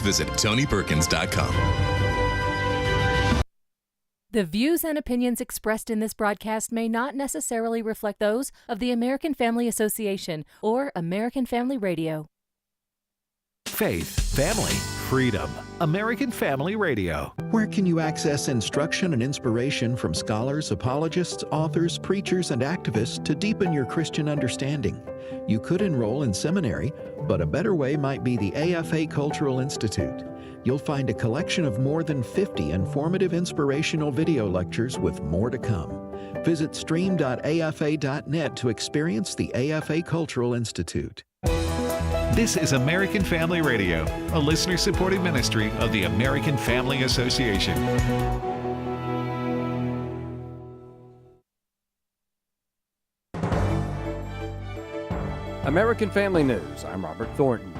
Visit TonyPerkins.com. The views and opinions expressed in this broadcast may not necessarily reflect those of the American Family Association or American Family Radio. Faith, family, freedom. American Family Radio. Where can you access instruction and inspiration from scholars, apologists, authors, preachers, and activists to deepen your Christian understanding? You could enroll in seminary, but a better way might be the AFA Cultural Institute. You'll find a collection of more than 50 informative inspirational video lectures with more to come. Visit stream.afa.net to experience the AFA Cultural Institute. This is American Family Radio, a listener-supported ministry of the American Family Association. American Family News. I'm Robert Thornton.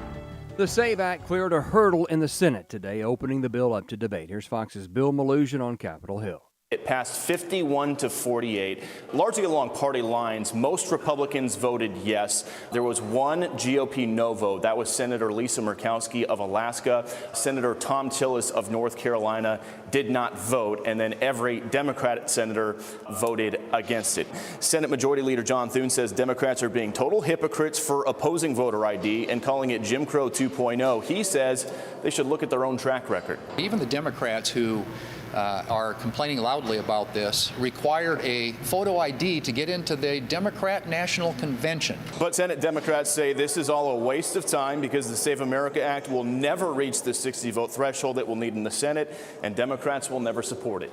The SAVE Act cleared a hurdle in the Senate today, opening the bill up to debate. Here's Fox's Bill Maloogian on Capitol Hill. It passed 51 to 48, largely along party lines. Most Republicans voted yes. There was one GOP no vote. That was Senator Lisa Murkowski of Alaska. Senator Tom Tillis of North Carolina did not vote, and then every Democrat senator voted against it. Senate Majority Leader John Thune says Democrats are being total hypocrites for opposing voter ID and calling it Jim Crow 2.0. He says they should look at their own track record. Even the Democrats who are complaining loudly about this required a photo ID to get into the Democrat National Convention. But Senate Democrats say this is all a waste of time because the Save America Act will never reach the 60-vote threshold it will need in the Senate, and Democrats will never support it.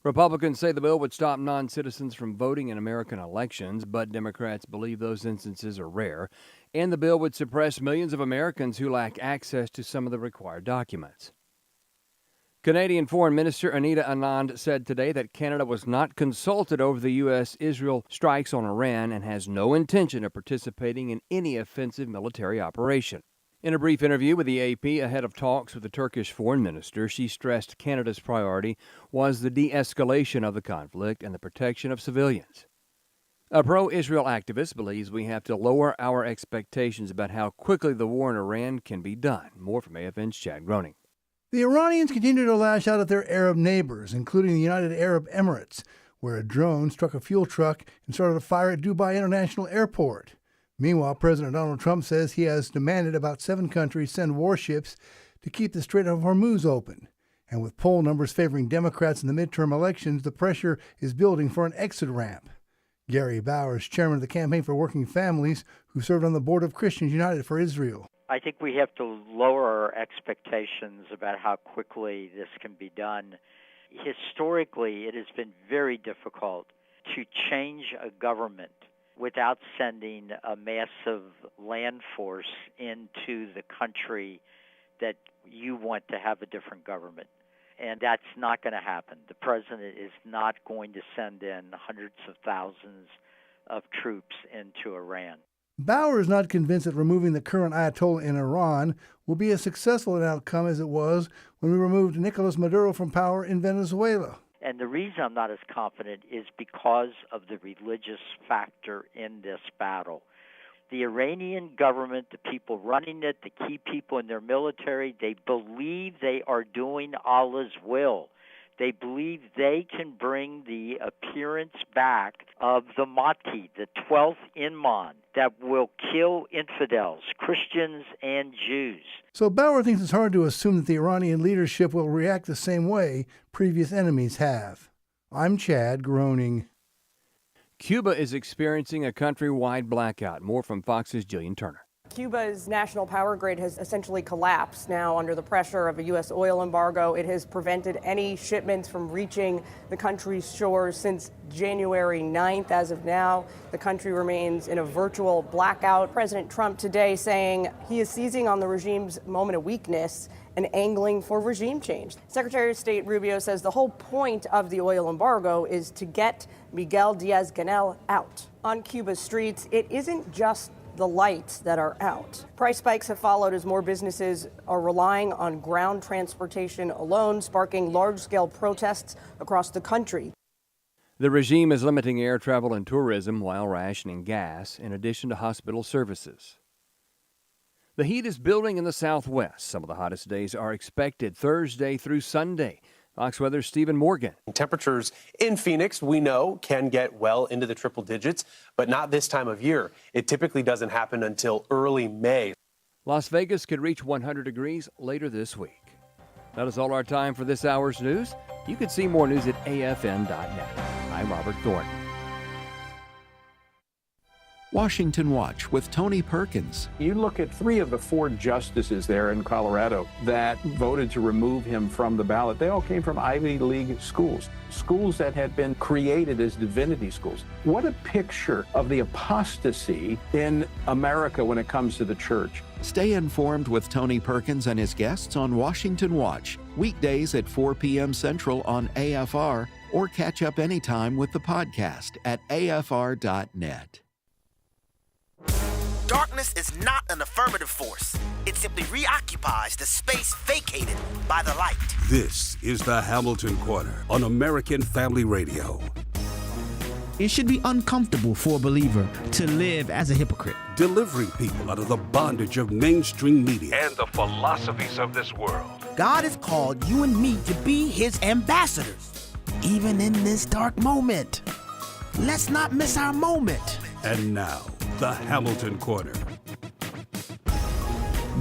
Republicans say the bill would stop non-citizens from voting in American elections, but Democrats believe those instances are rare, and the bill would suppress millions of Americans who lack access to some of the required documents. Canadian Foreign Minister Anita Anand said today that Canada was not consulted over the U.S.-Israel strikes on Iran and has no intention of participating in any offensive military operation. In a brief interview with the AP ahead of talks with the Turkish foreign minister, she stressed Canada's priority was the de-escalation of the conflict and the protection of civilians. A pro-Israel activist believes we have to lower our expectations about how quickly the war in Iran can be done. More from AFN's Chad Groening. The Iranians continue to lash out at their Arab neighbors, including the United Arab Emirates, where a drone struck a fuel truck and started a fire at Dubai International Airport. Meanwhile, President Donald Trump says he has demanded about 7 countries send warships to keep the Strait of Hormuz open. And with poll numbers favoring Democrats in the midterm elections, the pressure is building for an exit ramp. Gary Bowers, chairman of the Campaign for Working Families, who served on the board of Christians United for Israel. I think we have to lower our expectations about how quickly this can be done. Historically, it has been very difficult to change a government without sending a massive land force into the country that you want to have a different government. And that's not going to happen. The president is not going to send in hundreds of thousands of troops into Iran. Bauer is not convinced that removing the current Ayatollah in Iran will be as successful an outcome as it was when we removed Nicolas Maduro from power in Venezuela. And the reason I'm not as confident is because of the religious factor in this battle. The Iranian government, the people running it, the key people in their military, they believe they are doing Allah's will. They believe they can bring the appearance back of the Mahdi, the 12th Imam, that will kill infidels, Christians and Jews. So Bauer thinks it's hard to assume that the Iranian leadership will react the same way previous enemies have. I'm Chad Groening. Cuba is experiencing a countrywide blackout. More from Fox's Jillian Turner. Cuba's national power grid has essentially collapsed now under the pressure of a U.S. oil embargo. It has prevented any shipments from reaching the country's shores since January 9th. As of now, the country remains in a virtual blackout. President Trump today saying he is seizing on the regime's moment of weakness and angling for regime change. Secretary of State Rubio says the whole point of the oil embargo is to get Miguel Diaz-Canel out. On Cuba's streets, it isn't just the lights that are out. Price spikes have followed as more businesses are relying on ground transportation alone, sparking large-scale protests across the country. The regime is limiting air travel and tourism while rationing gas, in addition to hospital services. The heat is building in the southwest. Some of the hottest days are expected Thursday through Sunday. Fox Weather's Stephen Morgan. Temperatures in Phoenix, we know, can get well into the triple digits, but not this time of year. It typically doesn't happen until early May. Las Vegas could reach 100 degrees later this week. That is all our time for this hour's news. You can see more news at afn.net. I'm Robert Thornton. Washington Watch with Tony Perkins. You look at 3 of the 4 justices there in Colorado that voted to remove him from the ballot. They all came from Ivy League schools, schools that had been created as divinity schools. What a picture of the apostasy in America when it comes to the church. Stay informed with Tony Perkins and his guests on Washington Watch, weekdays at 4 p.m. Central on AFR, or catch up anytime with the podcast at afr.net. Darkness is not an affirmative force. It simply reoccupies the space vacated by the light. This is the Hamilton Corner on American Family Radio. It should be uncomfortable for a believer to live as a hypocrite. Delivering people out of the bondage of mainstream media and the philosophies of this world. God has called you and me to be his ambassadors, even in this dark moment. Let's not miss our moment. And now, the Hamilton Corner.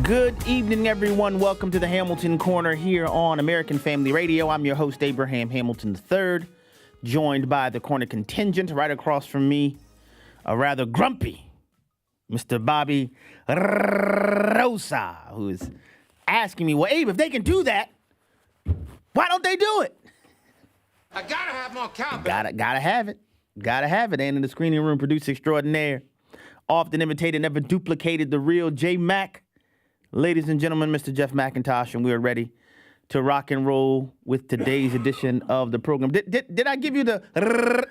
Good evening, everyone. Welcome to the Hamilton Corner here on American Family Radio. I'm your host, Abraham Hamilton III, joined by the corner contingent right across from me, a rather grumpy Mr. Bobby Rosa, who is asking me, well, Abe, if they can do that, why don't they do it? I gotta have more cowbell. Gotta have it. Gotta have it. And in the screening room, producer extraordinaire, often imitated, never duplicated, the real J Mac. Ladies and gentlemen, Mr. Jeff McIntosh, and we are ready to rock and roll with today's edition of the program. Did I give you the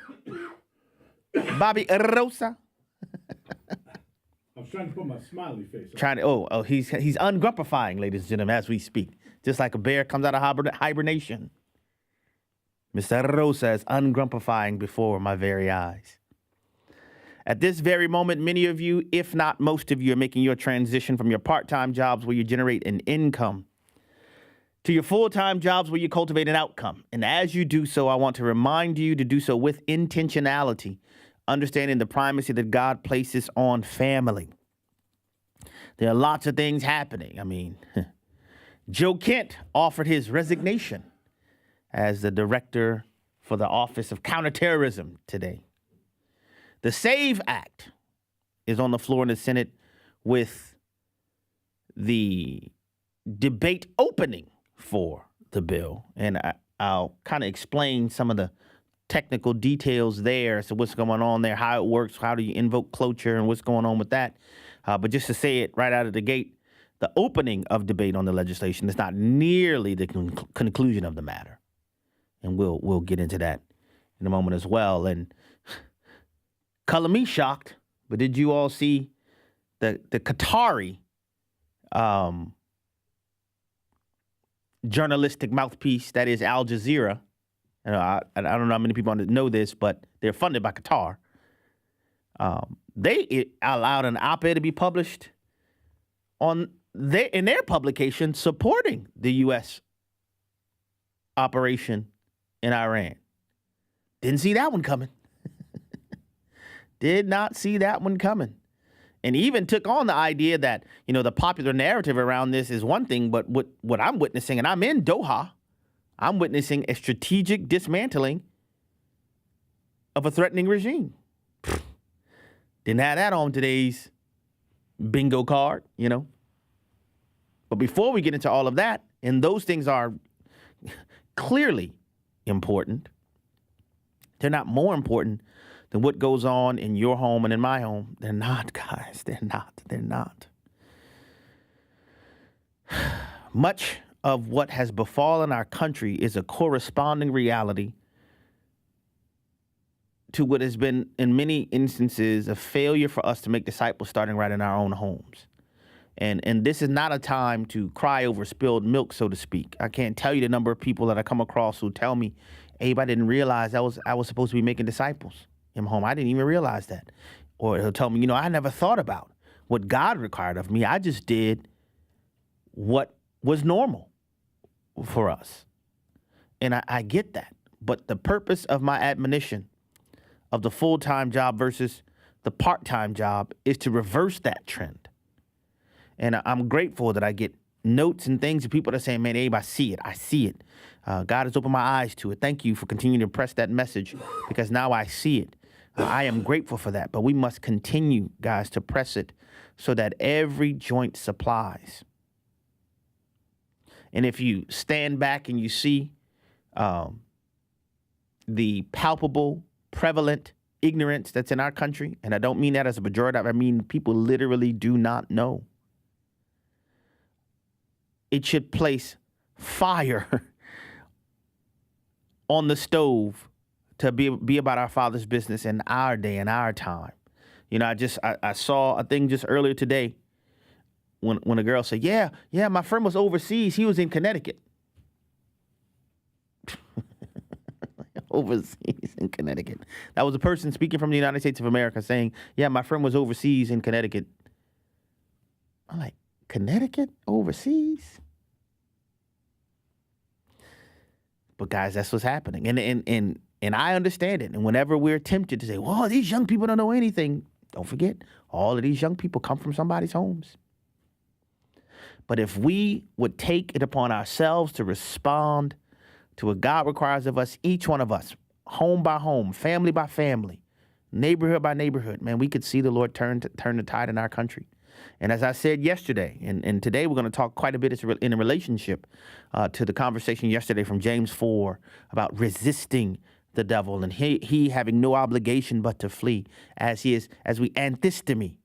Bobby Rosa? I was trying to put my smiley face on. He's ungrumpifying, ladies and gentlemen, as we speak. Just like a bear comes out of hibernation. Mr. Rosa is ungrumpifying before my very eyes. At this very moment, many of you, if not most of you, are making your transition from your part-time jobs where you generate an income to your full-time jobs where you cultivate an outcome. And as you do so, I want to remind you to do so with intentionality, understanding the primacy that God places on family. There are lots of things happening. I mean, Joe Kent offered his resignation as the director for the Office of Counterterrorism today. The SAVE Act is on the floor in the Senate with the debate opening for the bill. And I'll kind of explain some of the technical details there as to what's going on there, how it works, how do you invoke cloture, and what's going on with that. But just to say it right out of the gate, the opening of debate on the legislation is not nearly the conclusion of the matter. And we'll get into that in a moment as well. And color me shocked, but did you all see the Qatari journalistic mouthpiece that is Al Jazeera? I don't know how many people know this, but they're funded by Qatar. They allowed an op-ed to be published in their publication supporting the U.S. operation in Iran. Didn't see that one coming. Did not see that one coming. And even took on the idea that, the popular narrative around this is one thing, but what I'm witnessing, and I'm in Doha, I'm witnessing a strategic dismantling of a threatening regime. Didn't have that on today's bingo card, But before we get into all of that, and those things are clearly important, they're not more important than what goes on in your home and in my home. They're not, guys. They're not. Much of what has befallen our country is a corresponding reality to what has been, in many instances, a failure for us to make disciples starting right in our own homes. And this is not a time to cry over spilled milk, so to speak. I can't tell you the number of people that I come across who tell me, Abe, I didn't realize I was supposed to be making disciples in my home. I didn't even realize that. Or he'll tell me, I never thought about what God required of me. I just did what was normal for us. And I get that. But the purpose of my admonition of the full-time job versus the part-time job is to reverse that trend. And I'm grateful that I get notes and things of people that are saying, man, Abe, I see it. I see it. God has opened my eyes to it. Thank you for continuing to press that message because now I see it. I am grateful for that. But we must continue, guys, to press it so that every joint supplies. And if you stand back and you see the palpable, prevalent ignorance that's in our country, and I don't mean that as a pejorative, I mean people literally do not know. It should place fire on the stove to be about our Father's business in our day and our time. You know, I saw a thing just earlier today when a girl said, yeah, my friend was overseas. He was in Connecticut. Overseas in Connecticut. That was a person speaking from the United States of America saying, yeah, my friend was overseas in Connecticut. I'm like, Connecticut? Overseas? But guys, that's what's happening. And I understand it. And whenever we're tempted to say, well, these young people don't know anything, don't forget, all of these young people come from somebody's homes. But if we would take it upon ourselves to respond to what God requires of us, each one of us, home by home, family by family, neighborhood by neighborhood, man, we could see the Lord turn the tide in our country. And as I said yesterday, and today we're going to talk quite a bit in a relationship to the conversation yesterday from James 4 about resisting the devil and he having no obligation but to flee as we anthistemy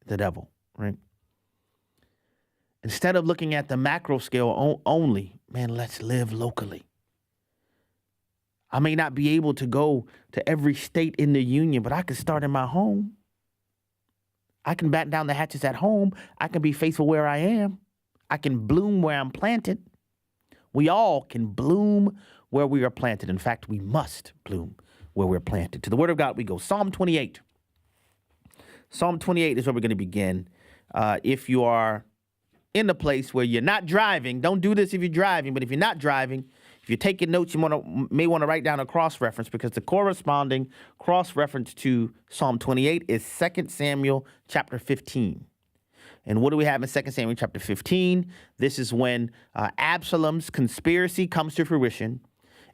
the devil, right? Instead of looking at the macro scale only, man, let's live locally. I may not be able to go to every state in the union, but I can start in my home. I can batten down the hatches at home. I can be faithful where I am. I can bloom where I'm planted. We all can bloom where we are planted. In fact, we must bloom where we're planted. To the Word of God we go. Psalm 28. Psalm 28 is where we're going to begin. If you are in the place where you're not driving, don't do this if you're driving, but if you're not driving, if you're taking notes, you may want to write down a cross-reference because the corresponding cross-reference to Psalm 28 is 2 Samuel chapter 15. And what do we have in 2 Samuel chapter 15? This is when Absalom's conspiracy comes to fruition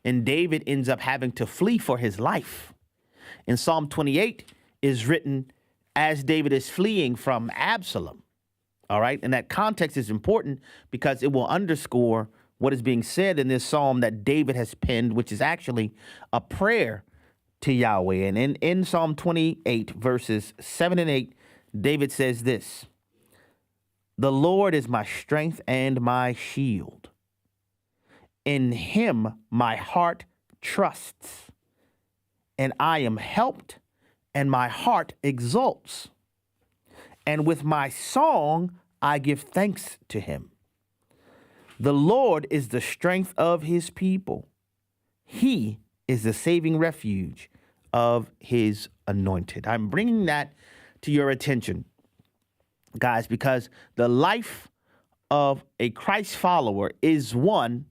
and David ends up having to flee for his life. And Psalm 28 is written as David is fleeing from Absalom. All right. And that context is important because it will underscore what is being said in this psalm that David has penned, which is actually a prayer to Yahweh. And in Psalm 28, verses 7 and 8, David says this: "The Lord is my strength and my shield. In him my heart trusts, and I am helped, and my heart exults. And with my song I give thanks to him. The Lord is the strength of his people. He is the saving refuge of his anointed." I'm bringing that to your attention, guys, because the life of a Christ follower is one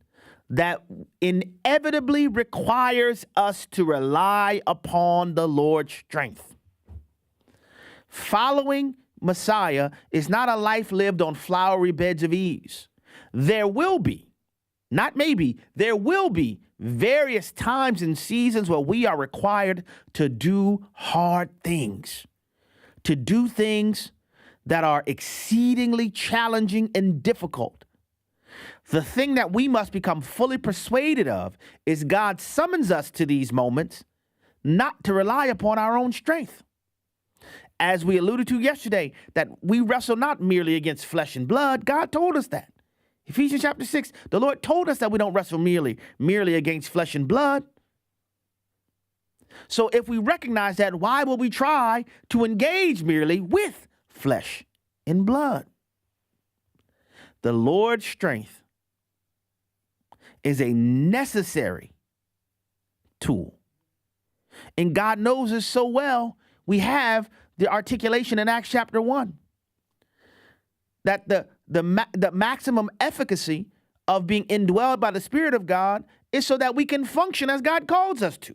that inevitably requires us to rely upon the Lord's strength. Following Messiah is not a life lived on flowery beds of ease. There will be, not maybe, there will be various times and seasons where we are required to do hard things, to do things that are exceedingly challenging and difficult. The thing that we must become fully persuaded of is God summons us to these moments not to rely upon our own strength. As we alluded to yesterday, that we wrestle not merely against flesh and blood. God told us that. Ephesians chapter 6, the Lord told us that we don't wrestle merely against flesh and blood. So if we recognize that, why will we try to engage merely with flesh and blood? The Lord's strength is a necessary tool. And God knows us so well, we have the articulation in Acts chapter 1. that the maximum efficacy of being indwelled by the Spirit of God is so that we can function as God calls us to.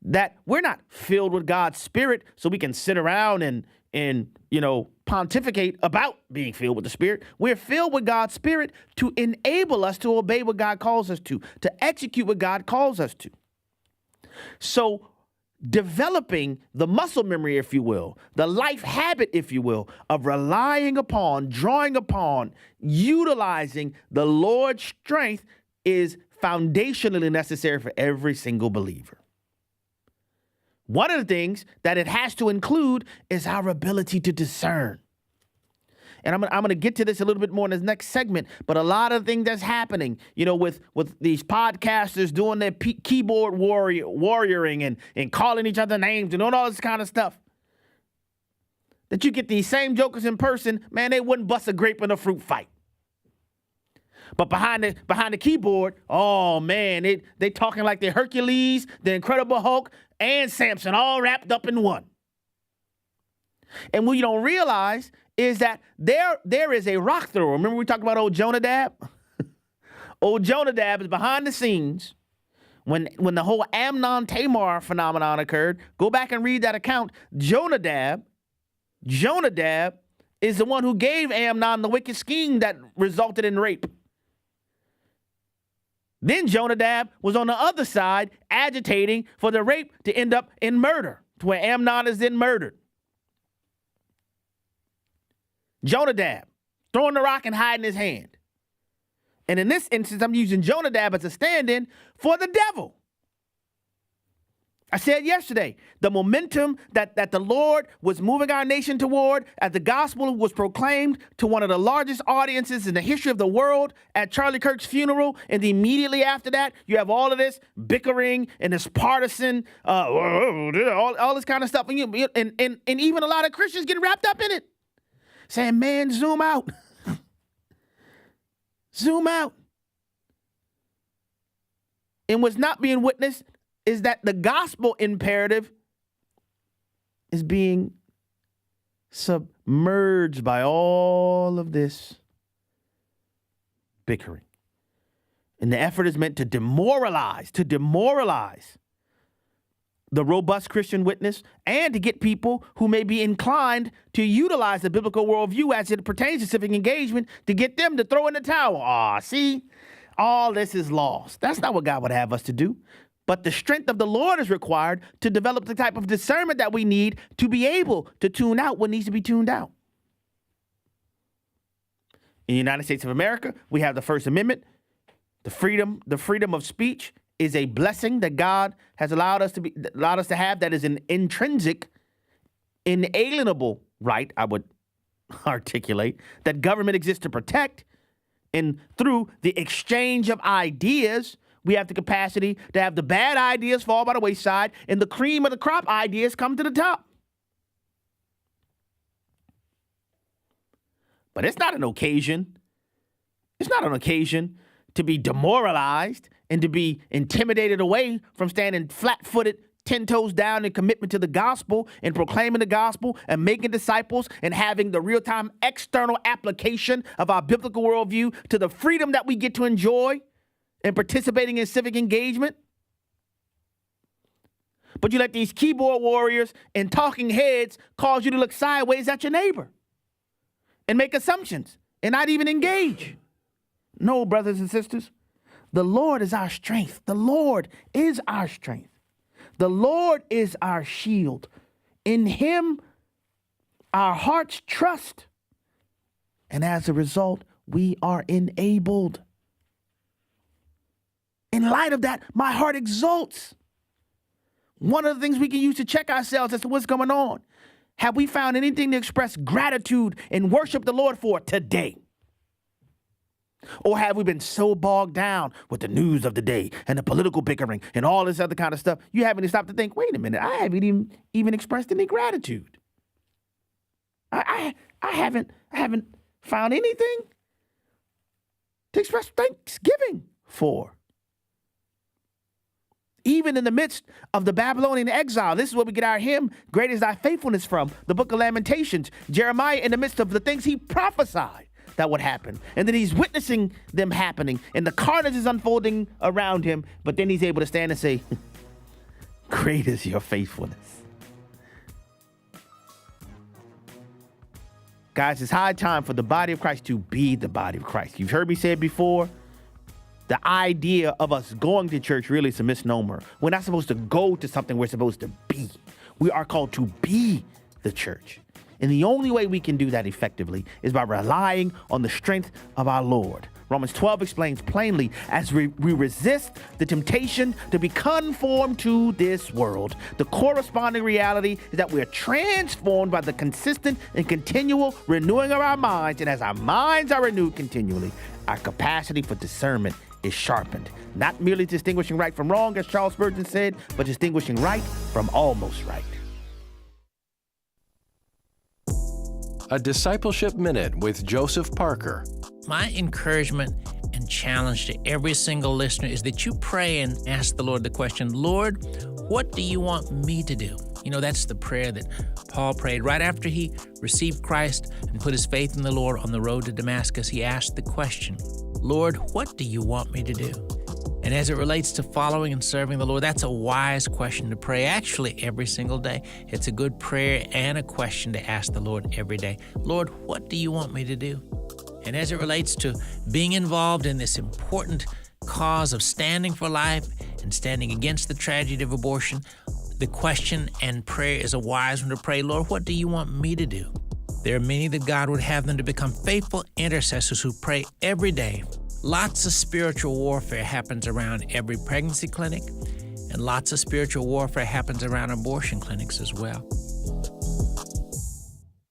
That we're not filled with God's Spirit so we can sit around and pontificate about being filled with the Spirit. We're filled with God's Spirit to enable us to obey what God calls us to execute what God calls us to. So developing the muscle memory, if you will, the life habit, if you will, of relying upon, drawing upon, utilizing the Lord's strength is foundationally necessary for every single believer. One of the things that it has to include is our ability to discern. And I'm going to get to this a little bit more in this next segment, but a lot of things that's happening, with these podcasters doing their keyboard warrioring and calling each other names and doing all this kind of stuff, that you get these same jokers in person, man, they wouldn't bust a grape in a fruit fight. But behind the keyboard, oh man, they talking like they're Hercules, the Incredible Hulk, and Samson all wrapped up in one. And what you don't realize is that there is a rock thrower. Remember we talked about old Jonadab? Old Jonadab is behind the scenes when the whole Amnon Tamar phenomenon occurred. Go back and read that account. Jonadab is the one who gave Amnon the wicked scheme that resulted in rape. Then Jonadab was on the other side agitating for the rape to end up in murder, to where Amnon is then murdered. Jonadab throwing the rock and hiding his hand. And in this instance, I'm using Jonadab as a stand-in for the devil. I said yesterday, the momentum that the Lord was moving our nation toward as the gospel was proclaimed to one of the largest audiences in the history of the world at Charlie Kirk's funeral. And immediately after that, you have all of this bickering and this partisan, all this kind of stuff. And even a lot of Christians getting wrapped up in it. Saying, man, zoom out. Zoom out. And what's not being witnessed is that the gospel imperative is being submerged by all of this bickering. And the effort is meant to demoralize the robust Christian witness and to get people who may be inclined to utilize the biblical worldview as it pertains to civic engagement to get them to throw in the towel. See, all this is lost. That's not what God would have us to do. But the strength of the Lord is required to develop the type of discernment that we need to be able to tune out what needs to be tuned out. In the United States of America, we have the First Amendment. The freedom of speech is a blessing that God has allowed us to have. That is an intrinsic, inalienable right, I would articulate, that government exists to protect. And through the exchange of ideas, we have the capacity to have the bad ideas fall by the wayside and the cream of the crop ideas come to the top. But it's not an occasion. It's not an occasion to be demoralized and to be intimidated away from standing flat-footed, 10 toes down in commitment to the gospel and proclaiming the gospel and making disciples and having the real-time external application of our biblical worldview to the freedom that we get to enjoy and participating in civic engagement. But you let these keyboard warriors and talking heads cause you to look sideways at your neighbor and make assumptions and not even engage. No, brothers and sisters, the Lord is our strength. The Lord is our strength. The Lord is our shield. In him, our hearts trust. And as a result, we are enabled. In light of that, my heart exults. One of the things we can use to check ourselves as to what's going on. Have we found anything to express gratitude and worship the Lord for today? Or have we been so bogged down with the news of the day and the political bickering and all this other kind of stuff, you haven't stopped to think, wait a minute, I haven't even expressed any gratitude. I haven't found anything to express thanksgiving for. even in the midst of the Babylonian exile. This is where we get our hymn, Great is Thy Faithfulness, from the book of Lamentations. Jeremiah, in the midst of the things he prophesied that would happen. And then he's witnessing them happening, and the carnage is unfolding around him, but then he's able to stand and say, great is your faithfulness. Guys, it's high time for the body of Christ to be the body of Christ. You've heard me say it before. The idea of us going to church really is a misnomer. We're not supposed to go to something we're supposed to be. We are called to be the church. And the only way we can do that effectively is by relying on the strength of our Lord. Romans 12 explains plainly, as we resist the temptation to be conformed to this world, the corresponding reality is that we are transformed by the consistent and continual renewing of our minds. And as our minds are renewed continually, our capacity for discernment is sharpened. Not merely distinguishing right from wrong, as Charles Spurgeon said, but distinguishing right from almost right. A Discipleship Minute with Joseph Parker. My encouragement and challenge to every single listener is that you pray and ask the Lord the question, Lord, what do you want me to do? You know, that's the prayer that Paul prayed right after he received Christ and put his faith in the Lord on the road to Damascus. He asked the question, Lord, what do you want me to do? And as it relates to following and serving the Lord, that's a wise question to pray actually every single day. It's a good prayer and a question to ask the Lord every day. Lord, what do you want me to do? And as it relates to being involved in this important cause of standing for life and standing against the tragedy of abortion, the question and prayer is a wise one to pray, Lord, what do you want me to do? There are many that God would have them to become faithful intercessors who pray every day. Lots of spiritual warfare happens around every pregnancy clinic, and lots of spiritual warfare happens around abortion clinics as well.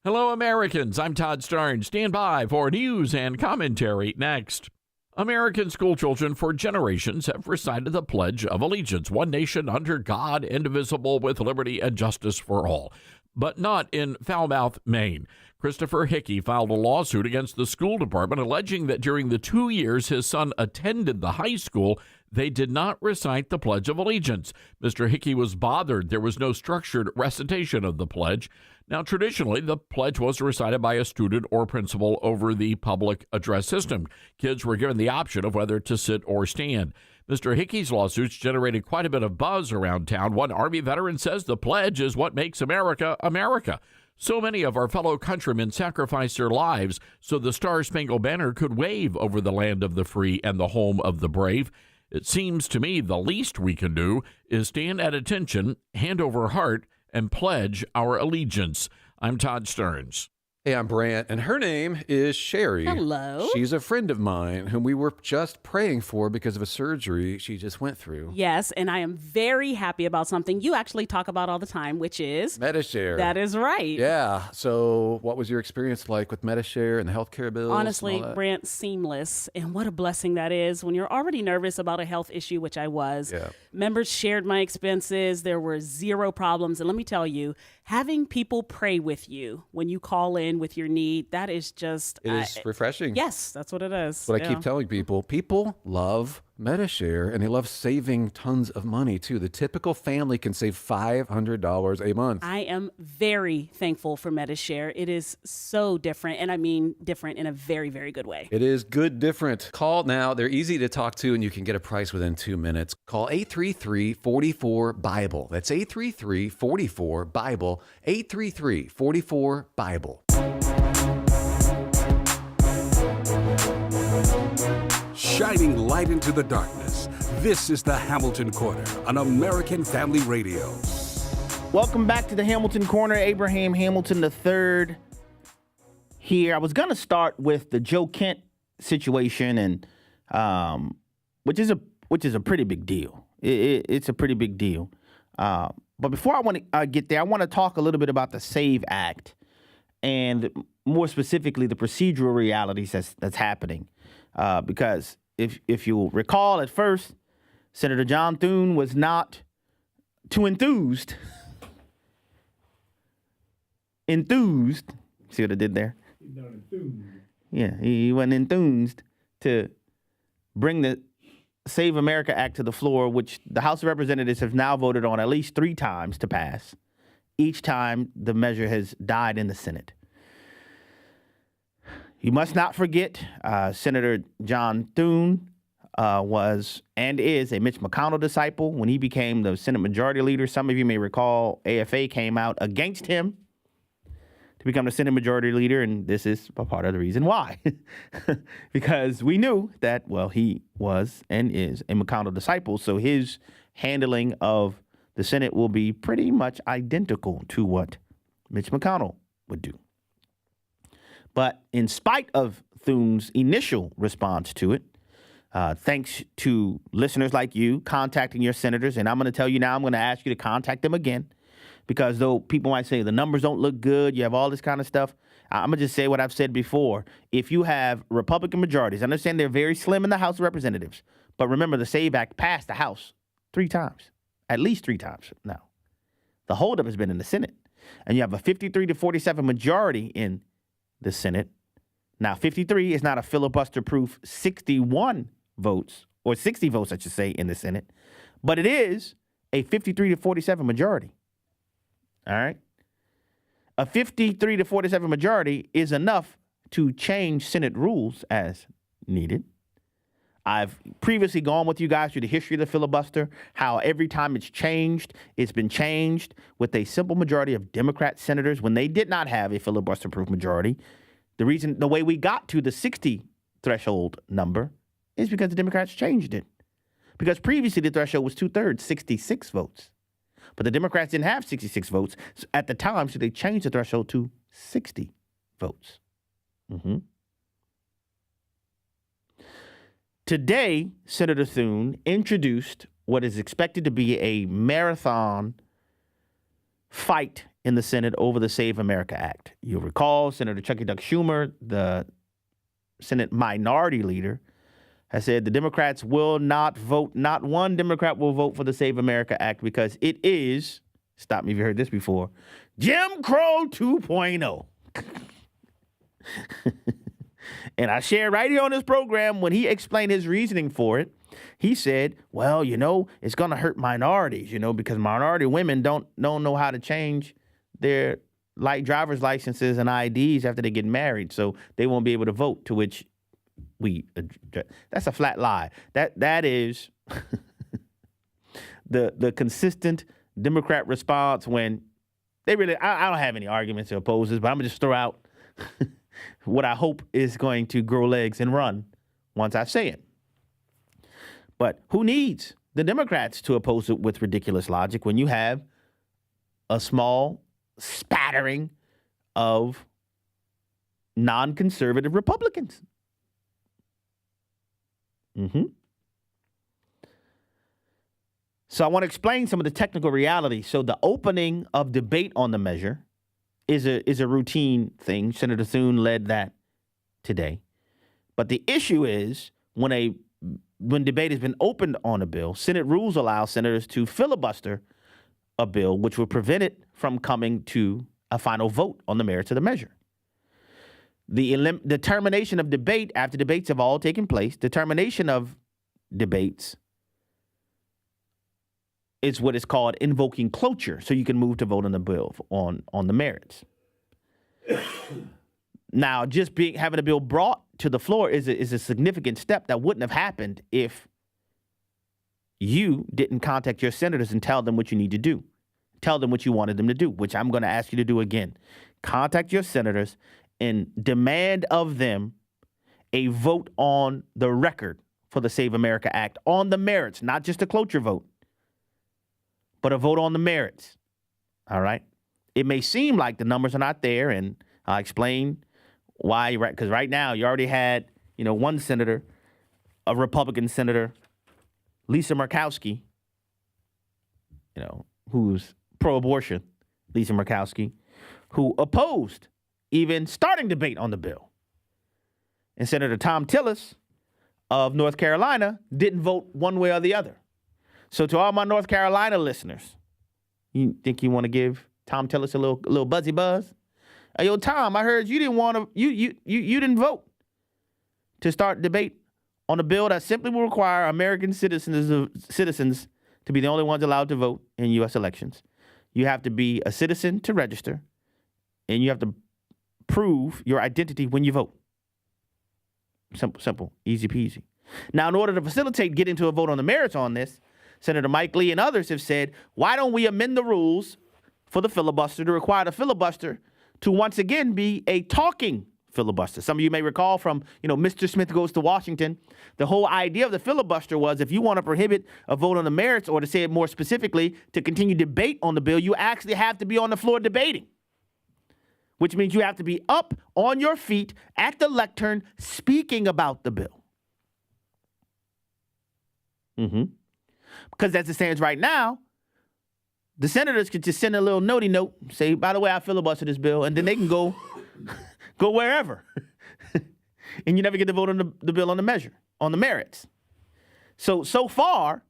Hello, Americans. I'm Todd Starnes. Stand by for news and commentary next. American schoolchildren for generations have recited the Pledge of Allegiance, one nation under God, indivisible, with liberty and justice for all. But not in Falmouth, Maine. Christopher Hickey filed a lawsuit against the school department alleging that during the 2 years his son attended the high school, they did not recite the Pledge of Allegiance. Mr. Hickey was bothered there was no structured recitation of the pledge. Now, traditionally, the pledge was recited by a student or principal over the public address system. Kids were given the option of whether to sit or stand. Mr. Hickey's lawsuits generated quite a bit of buzz around town. One Army veteran says the pledge is what makes America, America. So many of our fellow countrymen sacrificed their lives so the Star-Spangled Banner could wave over the land of the free and the home of the brave. It seems to me the least we can do is stand at attention, hand over heart, and pledge our allegiance. I'm Todd Starnes. Hey, I'm Brant, and her name is Sherry. Hello. She's a friend of mine whom we were just praying for because of a surgery she just went through. Yes, and I am very happy about something you actually talk about all the time, which is Medishare. That is right. Yeah. So what was your experience like with Medishare and the healthcare bills? Honestly, Brant, seamless. And what a blessing that is when you're already nervous about a health issue, which I was. Yeah. Members shared my expenses. There were zero problems. And let me tell you, having people pray with you when you call in with your need, that is just... It is refreshing. Yes, that's what it is. That's what I keep telling people. People love Medishare, and they love saving tons of money, too. The typical family can save $500 a month. I am very thankful for Medishare. It is so different, and I mean different in a very, very good way. It is good different. Call now. They're easy to talk to, and you can get a price within 2 minutes. Call 833-44-BIBLE. That's 833-44-BIBLE. 833-44-BIBLE. Shining light into the darkness. This is the Hamilton Corner on American Family Radio. Welcome back to the Hamilton Corner. Abraham Hamilton III here. I was going to start with the Joe Kent situation, and which is a pretty big deal. It's a pretty big deal. But before I want to get there, I want to talk a little bit about the SAVE Act, and more specifically the procedural realities that's happening. Because if you'll recall, at first, Senator John Thune was not too enthused. See what I did there? Yeah, he wasn't enthused to bring the Save America Act to the floor, which the House of Representatives have now voted on at least 3 times to pass. Each time the measure has died in the Senate. You must not forget Senator John Thune was and is a Mitch McConnell disciple. When he became the Senate Majority Leader, some of you may recall AFA came out against him to become the Senate Majority Leader, and this is a part of the reason why. Because we knew that, well, he was and is a McConnell disciple, so his handling of the Senate will be pretty much identical to what Mitch McConnell would do. But in spite of Thune's initial response to it, thanks to listeners like you contacting your senators, and I'm going to tell you now, I'm going to ask you to contact them again, because though people might say the numbers don't look good, you have all this kind of stuff, I'm going to just say what I've said before. If you have Republican majorities, I understand they're very slim in the House of Representatives, but remember the SAVE Act passed the House 3 times, at least 3 times now. The holdup has been in the Senate, and you have a 53-47 majority in the Senate. Now, 53 is not a filibuster-proof 61 votes, or 60 votes, I should say, in the Senate, but it is a 53-47 majority. All right? A 53-47 majority is enough to change Senate rules as needed. I've previously gone with you guys through the history of the filibuster, how every time it's been changed with a simple majority of Democrat senators when they did not have a filibuster-proof majority. The way we got to the 60 threshold number is because the Democrats changed it. Because previously the threshold was 2/3, 66 votes. But the Democrats didn't have 66 votes at the time, so they changed the threshold to 60 votes. Today, Senator Thune introduced what is expected to be a marathon fight in the Senate over the Save America Act. You'll recall Senator Chucky Duck Schumer, the Senate Minority Leader, has said the Democrats will not vote, not one Democrat will vote for the Save America Act because it is, stop me if you heard this before, Jim Crow 2.0. And I shared right here on this program when he explained his reasoning for it. He said, well, it's going to hurt minorities, because minority women don't know how to change their driver's licenses and IDs after they get married, so they won't be able to vote, to which that's a flat lie. That is the consistent Democrat response when they really, I don't have any arguments or opposes, but I'm going to just throw out what I hope is going to grow legs and run once I say it. But who needs the Democrats to oppose it with ridiculous logic when you have a small spattering of non-conservative Republicans? So I want to explain some of the technical realities. So the opening of debate on the measure is a routine thing. Senator Thune led that today. But the issue is when debate has been opened on a bill, Senate rules allow senators to filibuster a bill, which would prevent it from coming to a final vote on the merits of the measure. The termination of debate after debates have all taken place, the termination of debates is what is called invoking cloture, so you can move to vote on the bill on the merits. Now, just having a bill brought to the floor is a significant step that wouldn't have happened if you didn't contact your senators and tell them what you need to do. Tell them what you wanted them to do, which I'm going to ask you to do again. Contact your senators and demand of them a vote on the record for the Save America Act on the merits, not just a cloture vote, but a vote on the merits. All right? It may seem like the numbers are not there, and I'll explain why. Because right now you already had, one senator, a Republican senator, Lisa Murkowski, who's pro-abortion, Lisa Murkowski, who opposed even starting debate on the bill. And Senator Tom Tillis of North Carolina didn't vote one way or the other. So to all my North Carolina listeners, you think you want to give Tom Tillis a little buzzy buzz? Hey, yo, Tom, I heard you didn't want to, you didn't vote to start debate on a bill that simply will require American citizens to be the only ones allowed to vote in U.S. elections. You have to be a citizen to register, and you have to prove your identity when you vote. Simple, easy peasy. Now, in order to facilitate getting to a vote on the merits on this, Senator Mike Lee and others have said, why don't we amend the rules for the filibuster to require the filibuster to once again be a talking filibuster? Some of you may recall from, Mr. Smith Goes to Washington, the whole idea of the filibuster was if you want to prohibit a vote on the merits, or to say it more specifically, to continue debate on the bill, you actually have to be on the floor debating, which means you have to be up on your feet at the lectern speaking about the bill. Because as it stands right now, the senators could just send a little notey note, say, by the way, I filibustered this bill, and then they can go wherever. And you never get to vote on the bill on the merits. So far,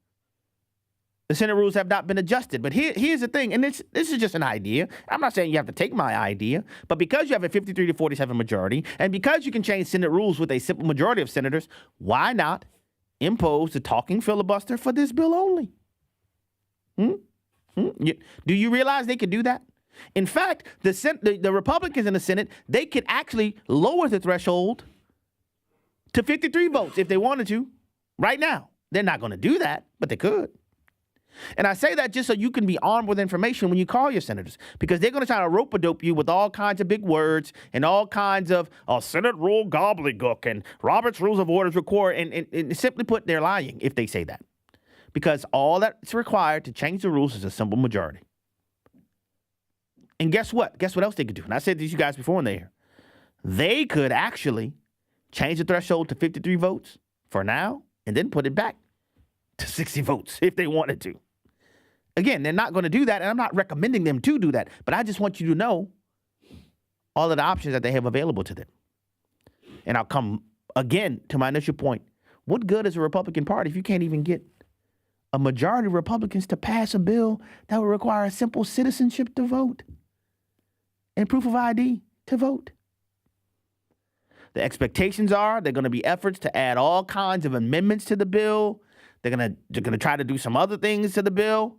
the Senate rules have not been adjusted. But here's the thing, and this is just an idea. I'm not saying you have to take my idea, but because you have a 53 to 47 majority, and because you can change Senate rules with a simple majority of senators, why not impose the talking filibuster for this bill only? Do you realize they could do that? In fact, the Republicans in the Senate, they could actually lower the threshold to 53 votes if they wanted to right now. They're not going to do that, but they could. And I say that just so you can be armed with information when you call your senators, because they're going to try to rope-a-dope you with all kinds of big words and all kinds of Senate rule gobbledygook and Robert's Rules of Orders record. And simply put, they're lying if they say that, because all that's required to change the rules is a simple majority. And guess what? Guess what else they could do? And I said to you guys before in the air. They could actually change the threshold to 53 votes for now and then put it back to 60 votes if they wanted to. Again, they're not going to do that, and I'm not recommending them to do that, but I just want you to know all of the options that they have available to them. And I'll come again to my initial point. What good is a Republican Party if you can't even get a majority of Republicans to pass a bill that would require a simple citizenship to vote and proof of ID to vote? The expectations are there are going to be efforts to add all kinds of amendments to the bill. They're going to try to do some other things to the bill.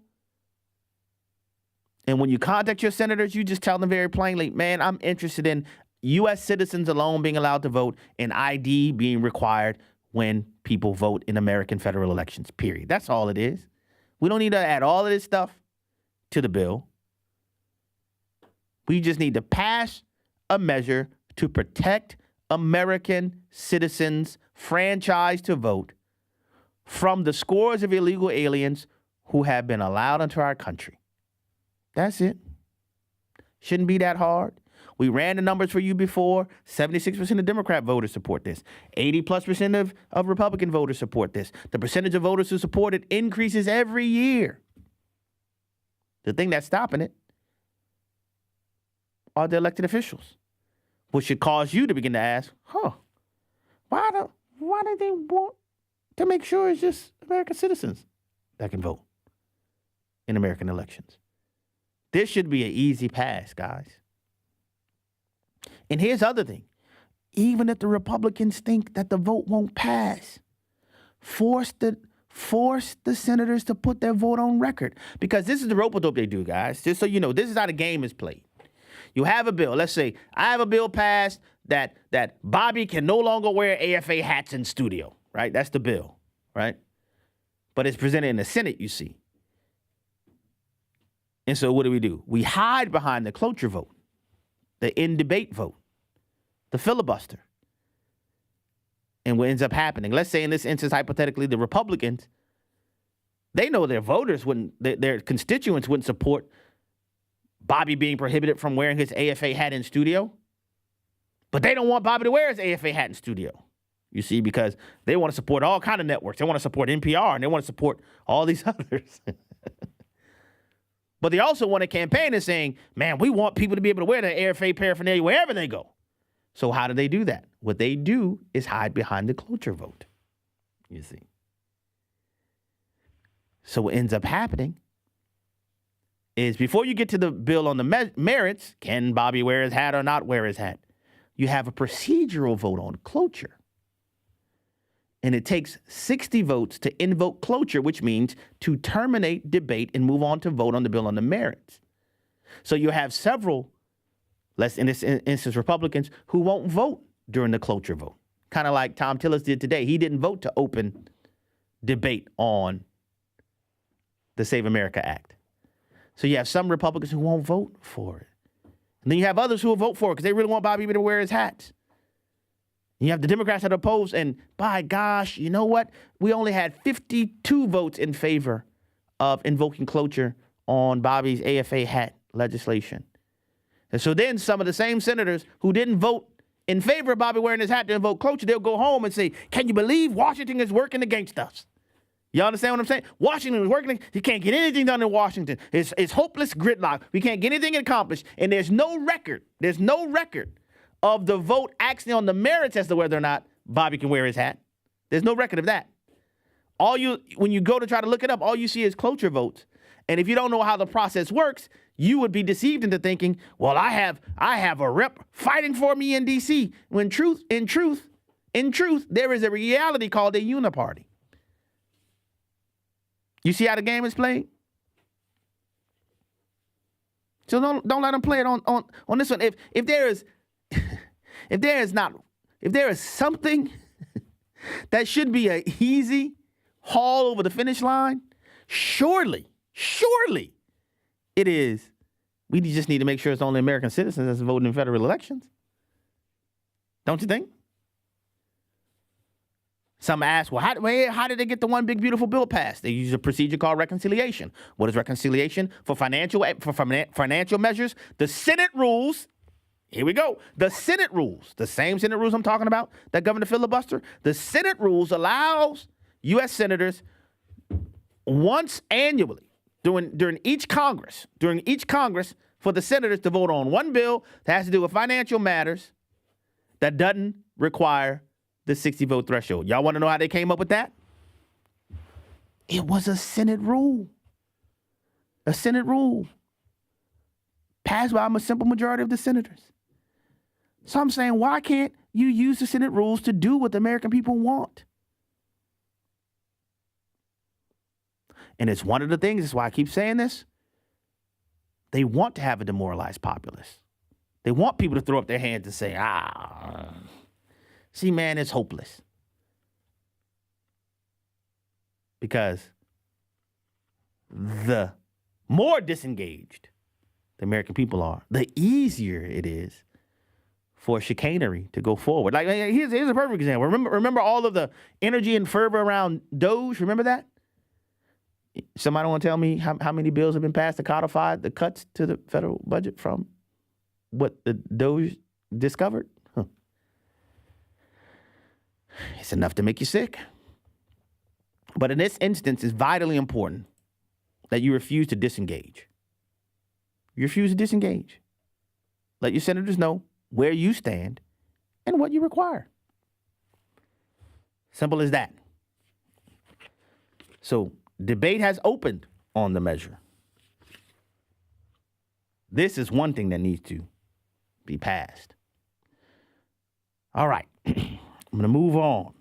And when you contact your senators, you just tell them very plainly, man, I'm interested in U.S. citizens alone being allowed to vote and ID being required when people vote in American federal elections, period. That's all it is. We don't need to add all of this stuff to the bill. We just need to pass a measure to protect American citizens' franchise to vote from the scores of illegal aliens who have been allowed into our country. That's it. Shouldn't be that hard. We ran the numbers for you before. 76% of Democrat voters support this. 80+% of Republican voters support this. The percentage of voters who support it increases every year. The thing that's stopping it are the elected officials, which should cause you to begin to ask, why do they want to make sure it's just American citizens that can vote in American elections? This should be an easy pass, guys. And here's the other thing. Even if the Republicans think that the vote won't pass, force the senators to put their vote on record. Because this is the rope-a-dope they do, guys. Just so you know, this is how the game is played. You have a bill. Let's say I have a bill passed that Bobby can no longer wear AFA hats in studio, right? That's the bill, right? But it's presented in the Senate, you see. And so what do? We hide behind the cloture vote, the in-debate vote, the filibuster. And what ends up happening, let's say in this instance, hypothetically, the Republicans, they know their voters their constituents wouldn't support Bobby being prohibited from wearing his AFA hat in studio. But they don't want Bobby to wear his AFA hat in studio. You see, because they want to support all kind of networks. They want to support NPR, and they want to support all these others. But they also want a campaign that's saying, man, we want people to be able to wear their AFA paraphernalia wherever they go. So how do they do that? What they do is hide behind the cloture vote, you see. So what ends up happening is before you get to the bill on the merits, can Bobby wear his hat or not wear his hat? You have a procedural vote on cloture. And it takes 60 votes to invoke cloture, which means to terminate debate and move on to vote on the bill on the merits. So you have several, in this instance, Republicans who won't vote during the cloture vote. Kind of like Tom Tillis did today. He didn't vote to open debate on the Save America Act. So you have some Republicans who won't vote for it. And then you have others who will vote for it because they really want Bobby to wear his hats. You have the Democrats that oppose, and by gosh, you know what? We only had 52 votes in favor of invoking cloture on Bobby's AFA hat legislation. And so then some of the same senators who didn't vote in favor of Bobby wearing his hat to invoke cloture, they'll go home and say, can you believe Washington is working against us? You understand what I'm saying? Washington is working. You can't get anything done in Washington. It's hopeless gridlock. We can't get anything accomplished. And there's no record of the vote actually on the merits as to whether or not Bobby can wear his hat. There's no record of that. When you go to try to look it up, all you see is cloture votes. And if you don't know how the process works, you would be deceived into thinking, well, I have a rep fighting for me in D.C. When in truth, there is a reality called a uniparty. You see how the game is played? So don't let them play it on this one. If there is something that should be an easy haul over the finish line, surely it is. We just need to make sure it's only American citizens that's voting in federal elections. Don't you think? Some ask, well, how did they get the one big beautiful bill passed? They use a procedure called reconciliation. What is reconciliation? For financial measures, the Senate rules. Here we go. The Senate rules, the same Senate rules I'm talking about that govern the filibuster. The Senate rules allows U.S. senators once annually during each Congress, for the senators to vote on one bill that has to do with financial matters that doesn't require the 60 vote threshold. Y'all want to know how they came up with that? It was a Senate rule. A Senate rule passed by a simple majority of the senators. So I'm saying, why can't you use the Senate rules to do what the American people want? And it's one of the things, that's why I keep saying this. They want to have a demoralized populace. They want people to throw up their hands and say, see, man, it's hopeless. Because the more disengaged the American people are, the easier it is for chicanery to go forward. Like, here's a perfect example. Remember all of the energy and fervor around Doge? Remember that? Somebody want to tell me how many bills have been passed to codify the cuts to the federal budget from what the Doge discovered? It's enough to make you sick. But in this instance, it's vitally important that you refuse to disengage. You refuse to disengage. Let your senators know where you stand and what you require. Simple as that. So, debate has opened on the measure. This is one thing that needs to be passed. All right. I'm going to move on.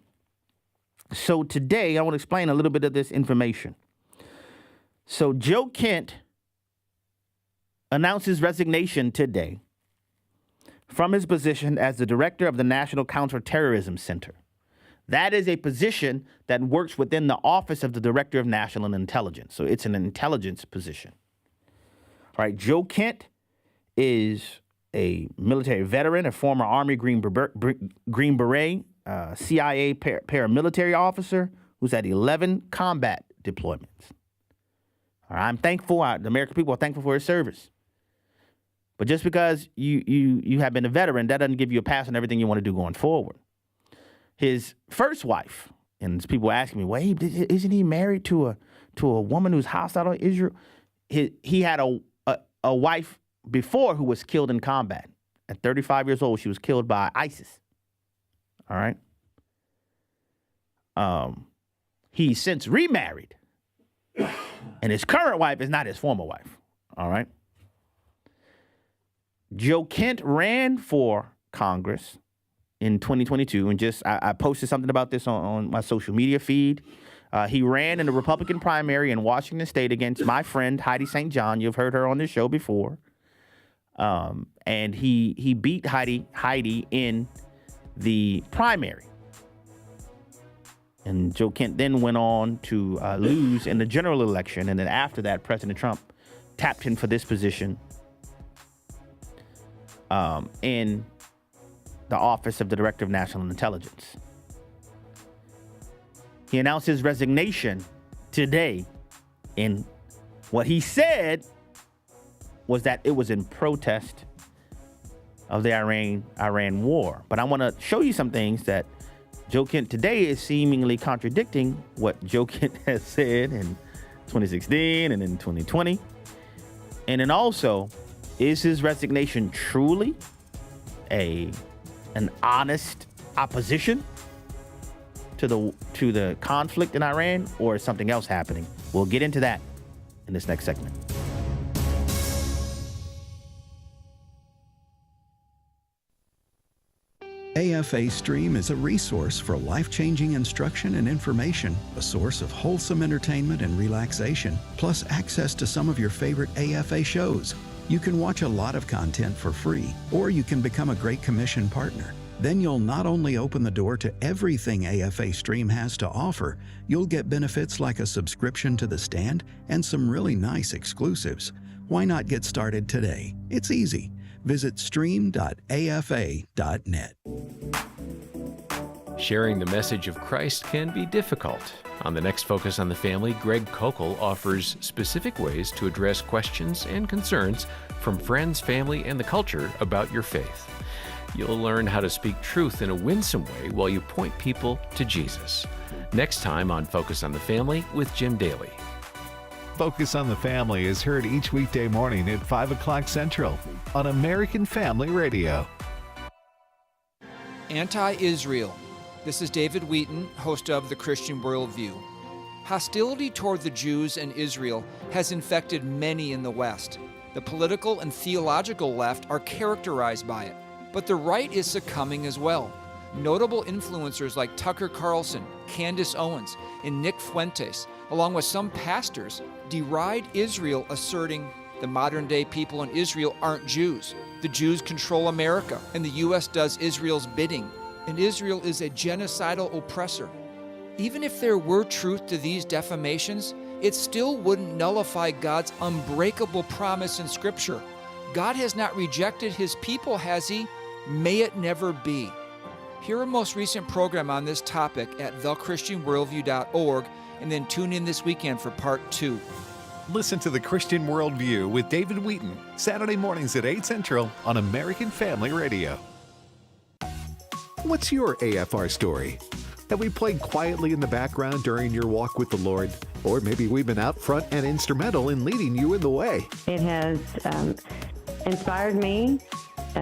So today, I want to explain a little bit of this information. So Joe Kent announced his resignation today from his position as the director of the National Counterterrorism Center. That is a position that works within the Office of the Director of National Intelligence. So it's an intelligence position. All right, Joe Kent is a military veteran, a former Army Green Beret, CIA paramilitary officer who's had 11 combat deployments. All right, I'm thankful. The American people are thankful for his service. But just because you have been a veteran, that doesn't give you a pass on everything you want to do going forward. His first wife, and people asking me, wait, isn't he married to a woman who's hostile to Israel? He had a wife before who was killed in combat. At 35 years old, she was killed by ISIS. All right. He's since remarried, and his current wife is not his former wife. All right. Joe Kent ran for Congress in 2022, and I posted something about this on my social media feed. He ran in the Republican primary in Washington State against my friend Heidi St. John. You've heard her on this show before. And he beat Heidi in the primary. And Joe Kent then went on to lose in the general election. And then after that, President Trump tapped him for this position in the Office of the Director of National Intelligence. He announced his resignation today, and what he said was that it was in protest of the Iran war. But I want to show you some things that Joe Kent today is seemingly contradicting what Joe Kent has said in 2016 and in 2020. And then also, is his resignation truly an honest opposition to the conflict in Iran, or is something else happening? We'll get into that in this next segment. AFA Stream is a resource for life-changing instruction and information, a source of wholesome entertainment and relaxation, plus access to some of your favorite AFA shows. You can watch a lot of content for free, or you can become a Great Commission partner. Then you'll not only open the door to everything AFA Stream has to offer, you'll get benefits like a subscription to The Stand and some really nice exclusives. Why not get started today? It's easy. Visit stream.afa.net. Sharing the message of Christ can be difficult. On the next Focus on the Family, Greg Kokel offers specific ways to address questions and concerns from friends, family, and the culture about your faith. You'll learn how to speak truth in a winsome way while you point people to Jesus. Next time on Focus on the Family with Jim Daly. Focus on the Family is heard each weekday morning at 5 o'clock Central on American Family Radio. Anti-Israel. This is David Wheaton, host of The Christian Worldview. Hostility toward the Jews and Israel has infected many in the West. The political and theological left are characterized by it, but the right is succumbing as well. Notable influencers like Tucker Carlson, Candace Owens, and Nick Fuentes, along with some pastors, deride Israel, asserting the modern-day people in Israel aren't Jews. The Jews control America, and the U.S. does Israel's bidding, and Israel is a genocidal oppressor. Even if there were truth to these defamations, it still wouldn't nullify God's unbreakable promise in Scripture. God has not rejected His people, has He? May it never be. Hear a most recent program on this topic at thechristianworldview.org, and then tune in this weekend for part 2. Listen to The Christian Worldview with David Wheaton, Saturday mornings at 8 Central on American Family Radio. What's your AFR story? Have we played quietly in the background during your walk with the Lord? Or maybe we've been out front and instrumental in leading you in the way. It has inspired me.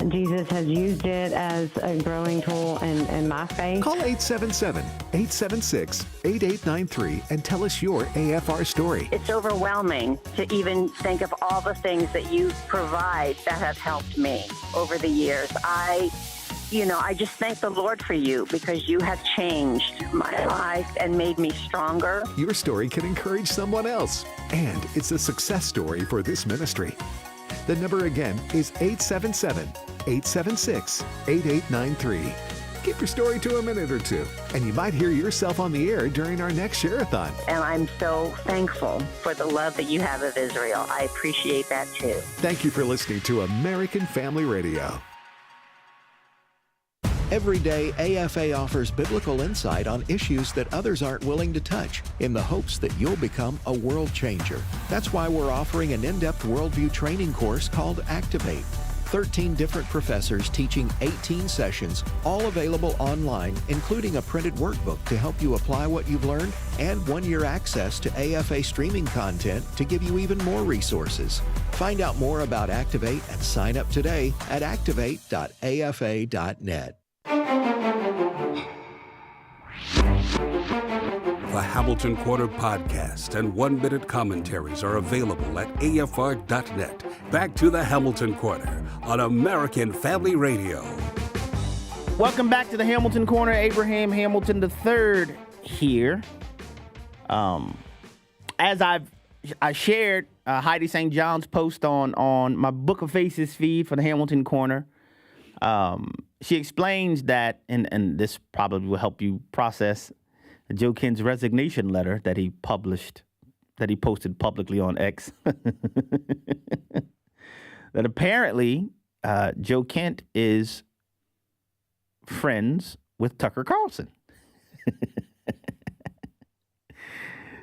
Jesus has used it as a growing tool in my faith. Call 877-876-8893 and tell us your AFR story. It's overwhelming to even think of all the things that you provide that have helped me over the years. I just thank the Lord for you, because you have changed my life and made me stronger. Your story can encourage someone else, and it's a success story for this ministry. The number again is 877-876-8893. Keep your story to a minute or two, and you might hear yourself on the air during our next share-a-thon. And I'm so thankful for the love that you have of Israel. I appreciate that too. Thank you for listening to American Family Radio. Every day, AFA offers biblical insight on issues that others aren't willing to touch, in the hopes that you'll become a world changer. That's why we're offering an in-depth worldview training course called Activate. 13 different professors teaching 18 sessions, all available online, including a printed workbook to help you apply what you've learned, and 1-year access to AFA streaming content to give you even more resources. Find out more about Activate and sign up today at activate.afa.net. The Hamilton Quarter podcast and 1-minute commentaries are available at afr.net. Back to the Hamilton Quarter on American Family Radio. Welcome back to the Hamilton Corner. Abraham Hamilton III here. As I shared Heidi St. John's post on my Book of Faces feed for the Hamilton Corner. She explains that, and this probably will help you process Joe Kent's resignation letter that he published, that he posted publicly on X. That apparently Joe Kent is friends with Tucker Carlson.